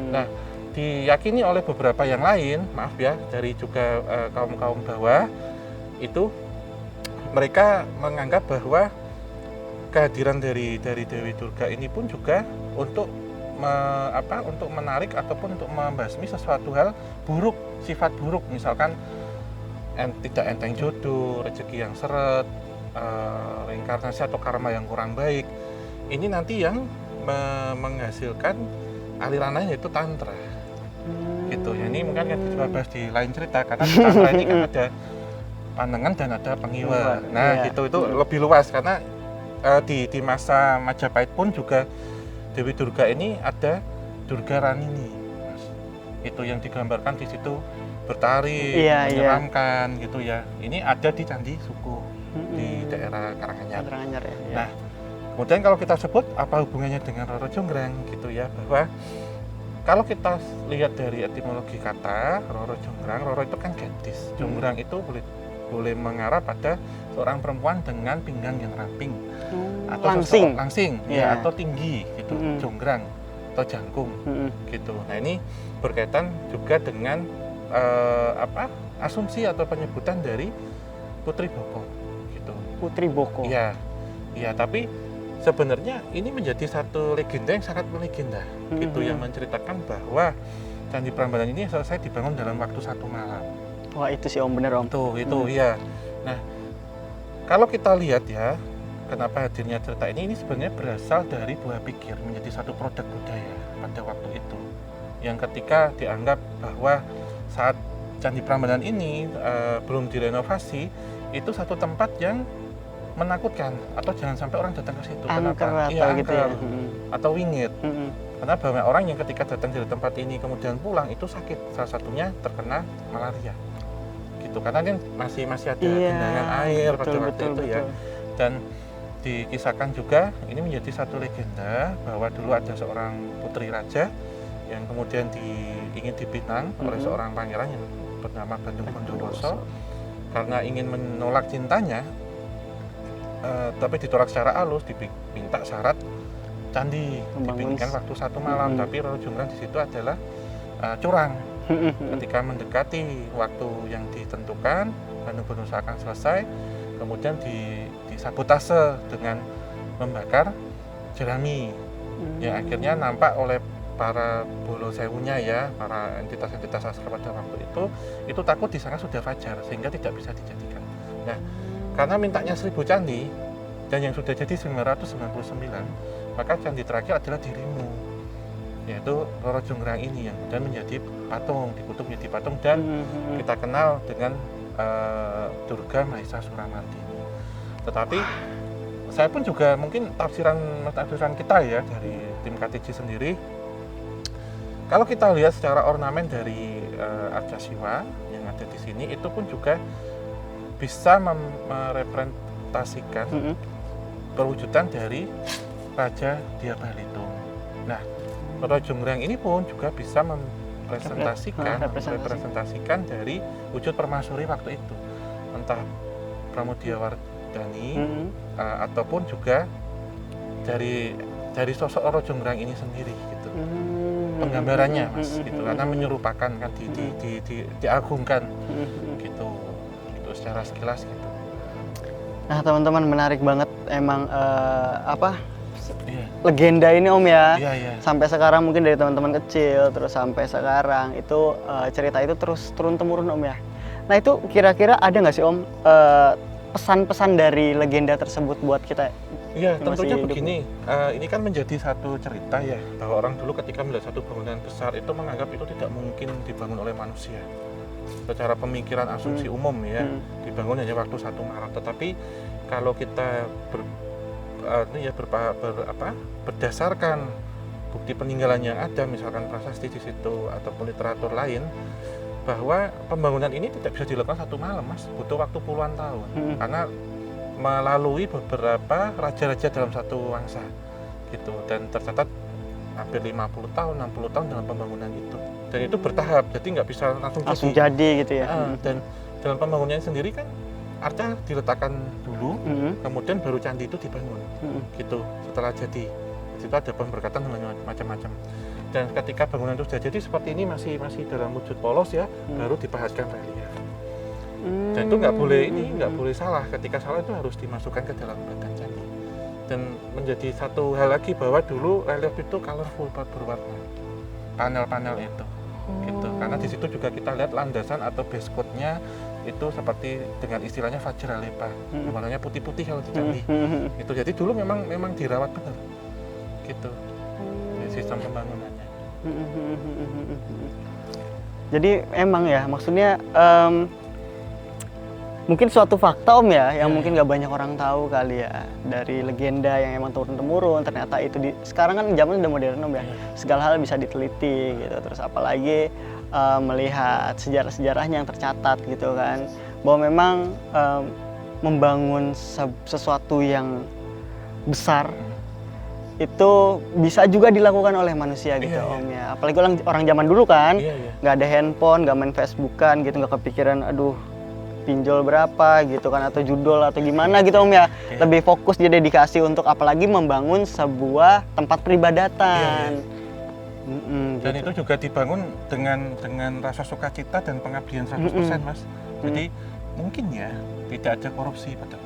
Nah, diyakini oleh beberapa yang lain, maaf ya, dari juga kaum bawah itu mereka menganggap bahwa kehadiran dari Dewi Durga ini pun juga untuk untuk menarik ataupun untuk membasmi sesuatu hal buruk, sifat buruk, misalkan tidak enteng jodoh, rezeki yang seret, reinkarnasi atau karma yang kurang baik. Ini nanti yang menghasilkan aliran lain yaitu tantra. Gitu ya, ini mungkin kita bahas di lain cerita karena di tantra ini kan ada pandangan dan ada pengiwa. Nah, itu lebih luas karena di masa Majapahit pun juga Dewi Durga ini ada Durga Ranini, Mas. Itu yang digambarkan di situ bertari, menyeramkan gitu ya. Ini ada di Candi Suku di daerah Karanganyar. Ya. Nah, kemudian kalau kita sebut apa hubungannya dengan Roro Jonggrang gitu ya, bahwa kalau kita lihat dari etimologi kata Roro Jonggrang, Roro itu kan gadis, Jonggrang itu boleh mengarah pada seorang perempuan dengan pinggang yang ramping atau langsing ya, atau tinggi gitu, jonggrang atau jangkung gitu. Nah, ini berkaitan juga dengan asumsi atau penyebutan dari Putri Boko gitu. Putri Boko. Iya, tapi sebenarnya ini menjadi satu legenda yang sangat melegenda gitu, yang menceritakan bahwa Candi Prambanan ini selesai dibangun dalam waktu 1 malam. Wah, itu sih Om, bener Om. Itu ya. Nah, kalau kita lihat ya, kenapa hadirnya cerita ini sebenarnya berasal dari buah pikir menjadi satu produk budaya pada waktu itu. yang ketika dianggap bahwa saat Candi Prambanan ini belum direnovasi, itu satu tempat yang menakutkan atau jangan sampai orang datang ke situ. Angker Kenapa? atau Iya, gitu angker ya. atau wingit. Mm-mm. Karena banyak orang yang ketika datang dari tempat ini kemudian pulang itu sakit, salah satunya terkena malaria. Gitu. Karena kan masih ada genangan air pada waktu itu ya. Dan dikisahkan juga ini menjadi satu legenda bahwa dulu ada seorang putri raja yang kemudian ingin dipinang oleh seorang pangeran yang bernama Bandung Bondowoso karena ingin menolak cintanya, tapi ditolak secara halus, diminta syarat candi dipinggirkan waktu 1 malam. Tapi Roro Jonggrang di situ adalah curang. Ketika mendekati waktu yang ditentukan, Bandung Bondowoso akan selesai, kemudian disabotase dengan membakar jerami yang akhirnya nampak oleh para bolo sewunya ya, para entitas-entitas sastra pada waktu itu takut di sana sudah fajar sehingga tidak bisa dijadikan. Nah, karena mintanya 1000 candi dan yang sudah jadi 999, maka candi terakhir adalah dirimu, yaitu Roro Jonggrang ini yang kemudian menjadi patung, dikutuk menjadi patung dan kita kenal dengan Durga Mahesa Suramardini. Tetapi saya pun juga mungkin tafsiran kita ya dari tim KTJ sendiri, kalau kita lihat secara ornamen dari Arca Siwa yang ada di sini itu pun juga bisa merepresentasikan perwujudan dari Raja Dyabalitung. Nah, Roro Jonggrang ini pun juga bisa merepresentasikan dari wujud permaisuri waktu itu, entah Pramudiawardhani ataupun juga dari sosok Roro Jonggrang ini sendiri gitu. Penggambarannya Mas gitu, karena menyerupakan kan diagungkan gitu secara sekilas gitu. Nah teman-teman, menarik banget emang legenda ini Om ya. Sampai sekarang mungkin dari teman-teman kecil terus sampai sekarang itu cerita itu terus turun temurun Om ya. Nah itu kira-kira ada nggak sih Om pesan-pesan dari legenda tersebut buat kita? Iya, tentunya begini, ini kan menjadi satu cerita ya, bahwa orang dulu ketika melihat satu bangunan besar itu menganggap itu tidak mungkin dibangun oleh manusia. Secara pemikiran asumsi umum ya, dibangun hanya waktu 1 Maret. Tetapi kalau kita berdasarkan bukti peninggalan yang ada, misalkan prasasti di situ ataupun literatur lain, bahwa pembangunan ini tidak bisa dilakukan 1 malam Mas, butuh waktu puluhan tahun. Karena melalui beberapa raja-raja dalam satu wangsa gitu, dan tercatat hampir 50 tahun, 60 tahun dalam pembangunan itu, dan itu bertahap, jadi nggak bisa langsung jadi gitu ya. Dan dalam pembangunannya sendiri kan arca diletakkan dulu, kemudian baru candi itu dibangun gitu. Setelah jadi itu ada pemberkatan dengan macam-macam, dan ketika bangunan itu sudah jadi seperti ini masih dalam wujud polos ya, baru dipahaskan relief. Dan itu nggak boleh salah. Ketika salah itu harus dimasukkan ke dalam badan candi. Dan menjadi satu hal lagi bahwa dulu relief itu colorful, berwarna, panel-panel itu gitu. Karena di situ juga kita lihat landasan atau base coat-nya itu seperti dengan istilahnya Vajralepa, warnanya putih-putih kalau di candi itu. Jadi dulu memang dirawat benar gitu sistem pembangunannya. Jadi emang ya, maksudnya mungkin suatu fakta Om ya, yang mungkin nggak banyak orang tahu kali ya, dari legenda yang emang turun-temurun. Ternyata itu sekarang kan zaman udah modern Om ya, segala hal bisa diteliti gitu. Terus apalagi melihat sejarah-sejarahnya yang tercatat gitu kan, bahwa memang membangun sesuatu yang besar itu bisa juga dilakukan oleh manusia gitu Om ya. Apalagi orang zaman dulu kan nggak ada handphone, nggak main Facebookan gitu, nggak kepikiran aduh pinjol berapa gitu kan, atau judol atau gimana gitu Om ya. Lebih fokus dia dedikasi untuk apalagi membangun sebuah tempat peribadatan. Dan itu juga dibangun dengan rasa sukacita dan pengabdian 100% Mas. Jadi mungkin ya tidak ada korupsi pada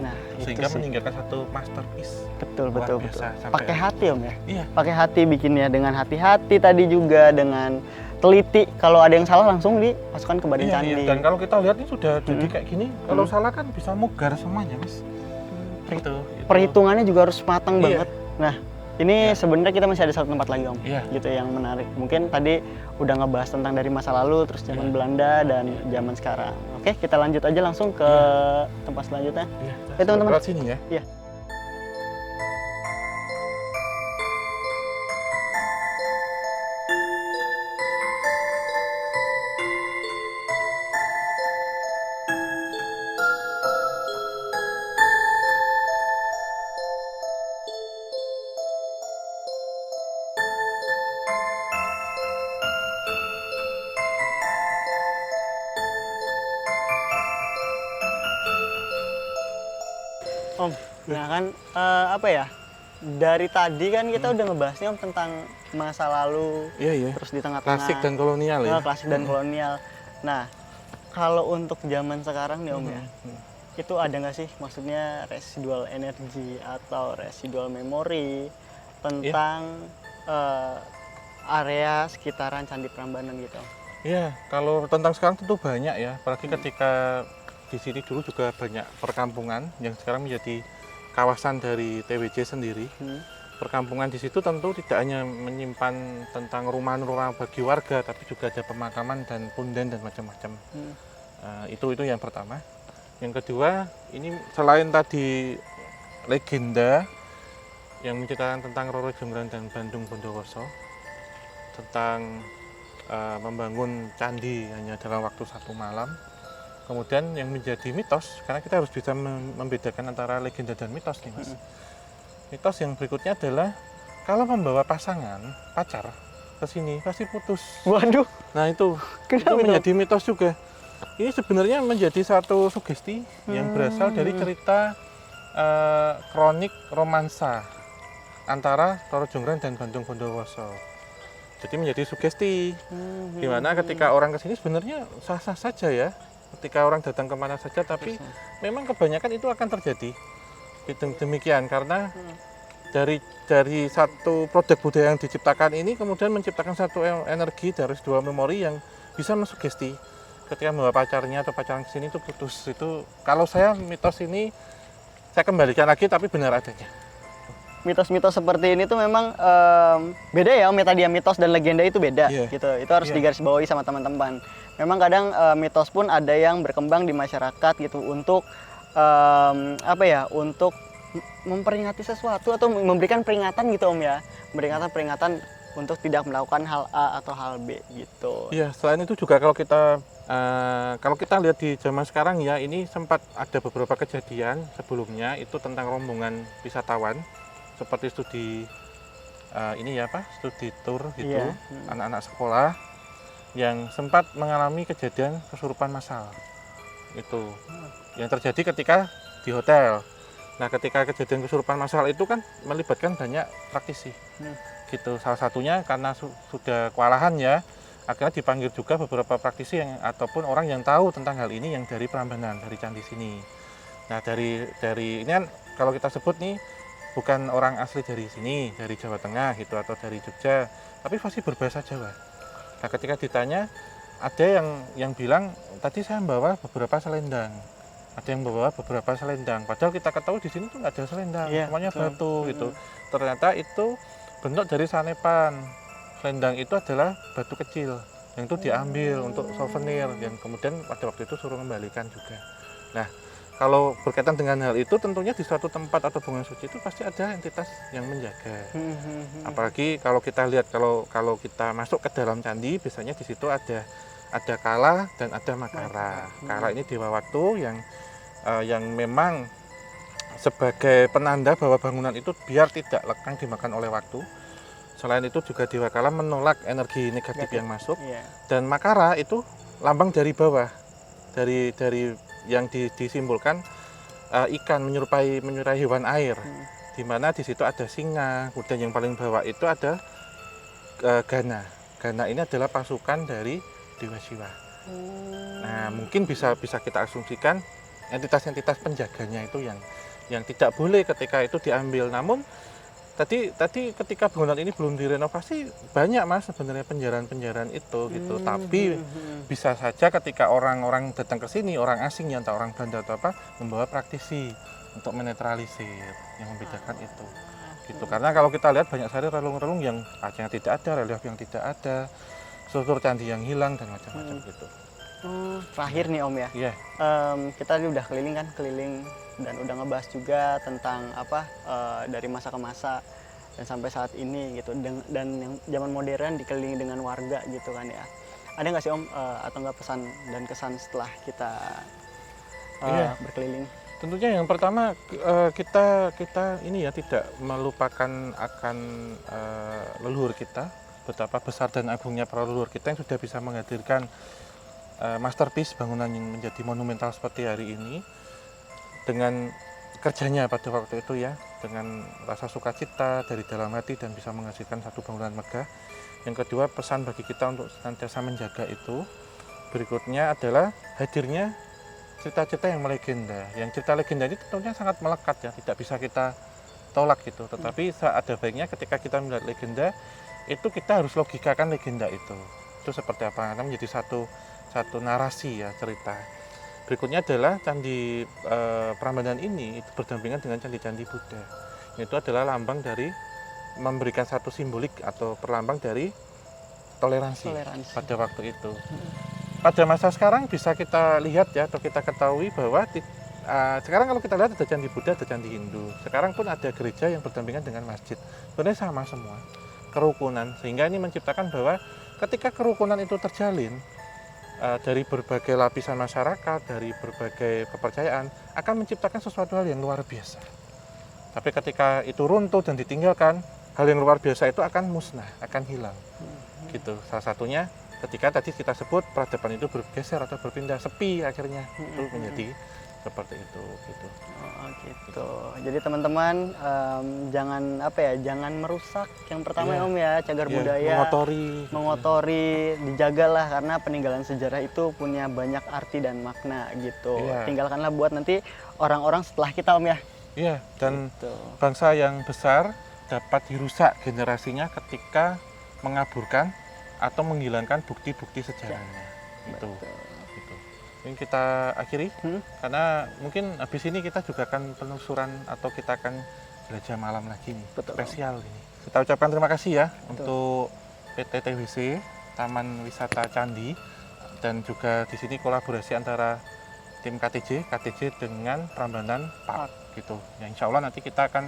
sehingga meninggalkan satu masterpiece. Betul. Biasa, pakai hati Om ya. Iya. Pakai hati bikinnya, dengan hati-hati tadi juga, dengan teliti. Kalau ada yang salah langsung dimasukkan ke badan candi. Dan kalau kita lihat ini sudah jadi kayak gini, kalau salah kan bisa mugar semuanya Mas. Itu. Perhitungannya juga harus matang banget. Nah, Ini sebenarnya kita masih ada satu tempat lagi Om, Iya. gitu yang menarik. Mungkin tadi udah ngebahas tentang dari masa lalu, terus zaman Belanda dan zaman sekarang. Oke, kita lanjut aja langsung ke tempat selanjutnya. Iya, Oke teman-teman. lewat sini ya. Iya. Om, nah kan apa ya? Dari tadi kan kita udah ngebahasnya Om tentang masa lalu, Iya, iya. terus di tengah-tengah Klasik dan kolonial ya. klasik dan kolonial. Nah, kalau untuk zaman sekarang nih Om ya, itu ada nggak sih maksudnya residual energi atau residual memori tentang area sekitaran Candi Prambanan gitu? Iya, kalau tentang sekarang tentu banyak ya. Apalagi ketika di sini dulu juga banyak perkampungan yang sekarang menjadi kawasan dari TWJ sendiri. Perkampungan di situ tentu tidak hanya menyimpan tentang rumah-rumah bagi warga, tapi juga ada pemakaman dan punden dan macam-macam. Itu yang pertama. Yang kedua, ini selain tadi legenda yang menceritakan tentang Roro Jonggrang dan Bandung Bondowoso, tentang membangun candi hanya dalam waktu 1 malam. Kemudian yang menjadi mitos, karena kita harus bisa membedakan antara legenda dan mitos nih Mas. Mitos yang berikutnya adalah kalau membawa pasangan, pacar ke sini pasti putus. Waduh, Nah itu menjadi mitos juga. Ini sebenarnya menjadi satu sugesti yang berasal dari cerita kronik romansa antara Roro Jonggrang dan Bandung Bondowoso. Jadi menjadi sugesti, di mana ketika orang ke sini sebenarnya sah-sah saja ya. Ketika orang datang kemana saja, tapi memang kebanyakan itu akan terjadi. Demikian karena dari satu produk budaya yang diciptakan ini kemudian menciptakan satu energi dari dua memori yang bisa mensugesti. Ketika membawa pacarnya atau pacaran ke sini itu putus. Itu kalau saya mitos ini saya kembalikan lagi tapi benar adanya. mitos-mitos seperti ini tuh memang beda ya Om, tadi ya mitos dan legenda itu beda gitu. Itu harus digarisbawahi sama teman-teman. Memang kadang mitos pun ada yang berkembang di masyarakat gitu untuk apa ya? Untuk memperingati sesuatu atau memberikan peringatan gitu Om ya. Memberikan peringatan untuk tidak melakukan hal A atau hal B gitu. Iya, selain itu juga kalau kita lihat di zaman sekarang ya, ini sempat ada beberapa kejadian sebelumnya itu tentang rombongan wisatawan seperti studi studi tour gitu, anak-anak sekolah yang sempat mengalami kejadian kesurupan massal. Itu yang terjadi ketika di hotel. Nah, ketika kejadian kesurupan massal itu kan melibatkan banyak praktisi. Gitu. Salah satunya karena sudah kewalahan ya, akhirnya dipanggil juga beberapa praktisi yang ataupun orang yang tahu tentang hal ini yang dari Prambanan, dari candi sini. Nah, dari ini kan kalau kita sebut nih bukan orang asli dari sini, dari Jawa Tengah gitu atau dari Jogja, tapi pasti berbahasa Jawa. Nah, ketika ditanya, ada yang bilang tadi saya membawa beberapa selendang. Ada yang membawa beberapa selendang. Padahal kita ketahui di sini tuh nggak ada selendang, semuanya batu gitu. Ternyata itu bentuk dari sanepan. Selendang itu adalah batu kecil yang itu diambil untuk souvenir dan kemudian pada waktu itu suruh kembalikan juga. Nah, kalau berkaitan dengan hal itu tentunya di suatu tempat atau bangunan suci itu pasti ada entitas yang menjaga. Apalagi kalau kita lihat kalau kita masuk ke dalam candi biasanya di situ ada Kala dan ada Makara. Kala ini dewa waktu yang memang sebagai penanda bahwa bangunan itu biar tidak lekang dimakan oleh waktu. Selain itu juga dewa Kala menolak energi negatif yang masuk. Dan Makara itu lambang dari bawah, dari yang disimbolkan ikan menyerupai hewan air, di mana di situ ada singa, kemudian yang paling bawah itu ada Gana. Gana ini adalah pasukan dari Dewa Siwa. Nah, mungkin bisa kita asumsikan entitas-entitas penjaganya itu yang tidak boleh ketika itu diambil. Namun tadi ketika bangunan ini belum direnovasi banyak Mas sebenarnya penjarahan itu gitu. Tapi bisa saja ketika orang-orang datang ke sini, orang asing ya, entah orang Belanda atau apa, membawa praktisi untuk menetralisir, yang membedakan itu. gitu. Karena kalau kita lihat banyak sekali relung-relung yang arcanya tidak ada, relief yang tidak ada, struktur candi yang hilang dan macam-macam gitu. Terakhir nih Om ya, Iya, kita tadi udah keliling dan udah ngebahas juga tentang dari masa ke masa dan sampai saat ini gitu, dan yang zaman modern dikelilingi dengan warga gitu kan ya. Ada nggak sih Om atau nggak pesan dan kesan setelah kita Iya. berkeliling? tentunya yang pertama kita ini ya tidak melupakan akan leluhur kita, betapa besar dan agungnya para leluhur kita yang sudah bisa menghadirkan masterpiece bangunan yang menjadi monumental seperti hari ini dengan kerjanya pada waktu itu ya, dengan rasa sukacita dari dalam hati dan bisa menghasilkan satu bangunan megah. Yang kedua, pesan bagi kita untuk senantiasa menjaga itu. Berikutnya adalah hadirnya cerita-cerita yang melegenda. Yang cerita legenda ini tentunya sangat melekat ya, tidak bisa kita tolak gitu. Tetapi ada baiknya ketika kita melihat legenda itu kita harus logikakan legenda itu. Itu seperti apa? Karena menjadi satu narasi ya, cerita. Berikutnya adalah candi Prambanan ini itu berdampingan dengan candi-candi Buddha. Itu adalah lambang dari memberikan satu simbolik atau perlambang dari toleransi. Pada waktu itu. Pada masa sekarang bisa kita lihat ya, atau kita ketahui bahwa sekarang kalau kita lihat ada candi Buddha, ada candi Hindu. Sekarang pun ada gereja yang berdampingan dengan masjid. Sebenarnya sama semua, kerukunan. Sehingga ini menciptakan bahwa ketika kerukunan itu terjalin dari berbagai lapisan masyarakat, dari berbagai kepercayaan, akan menciptakan sesuatu hal yang luar biasa. Tapi ketika itu runtuh dan ditinggalkan, hal yang luar biasa itu akan musnah, akan hilang. Gitu. Salah satunya ketika tadi kita sebut peradaban itu bergeser atau berpindah, sepi akhirnya itu menjadi seperti itu gitu. Oh gitu. Jadi teman-teman jangan merusak yang pertama ya Om ya, cagar budaya, mengotori, dijagalah karena peninggalan sejarah itu punya banyak arti dan makna gitu. Tinggalkanlah buat nanti orang-orang setelah kita Om ya. Iya, dan gitu. Bangsa yang besar dapat dirusak generasinya ketika mengaburkan atau menghilangkan bukti-bukti sejarahnya. Itu. Ini kita akhiri karena mungkin habis ini kita juga akan penelusuran atau kita akan jelajah malam lagi nih. Spesial ini. Kita ucapkan terima kasih ya untuk PT TWC Taman Wisata Candi, dan juga di sini kolaborasi antara tim KTJ dengan Prambanan Park gitu. Ya, insya Allah nanti kita akan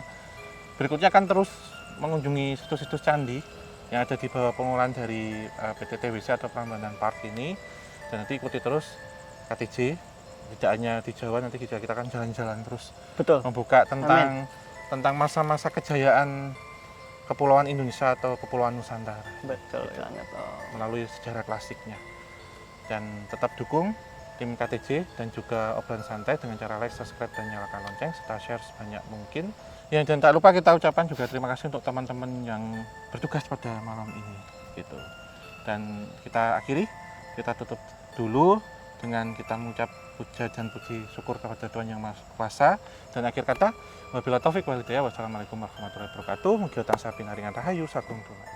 berikutnya akan terus mengunjungi situs-situs candi yang ada di bawah pengelolaan dari PT TWC atau Prambanan Park ini, dan nanti ikuti terus KTJ, tidak hanya di Jawa, nanti kita akan jalan-jalan terus. Betul. Membuka tentang masa-masa kejayaan Kepulauan Indonesia atau Kepulauan Nusantara. Betul banget. Melalui sejarah klasiknya. Dan tetap dukung tim KTJ dan juga obrolan santai dengan cara like, subscribe, dan nyalakan lonceng serta share sebanyak mungkin. Ya, dan tak lupa kita ucapkan juga terima kasih untuk teman-teman yang bertugas pada malam ini gitu. Dan kita akhiri, kita tutup dulu dengan kita mengucap puja dan puji syukur kepada Tuhan Yang Maha Kuasa, dan akhir kata wabillahi taufik wal hidayah, wassalamualaikum warahmatullahi wabarakatuh. Mugi tansah pinaringan rahayu sagung Tuhan.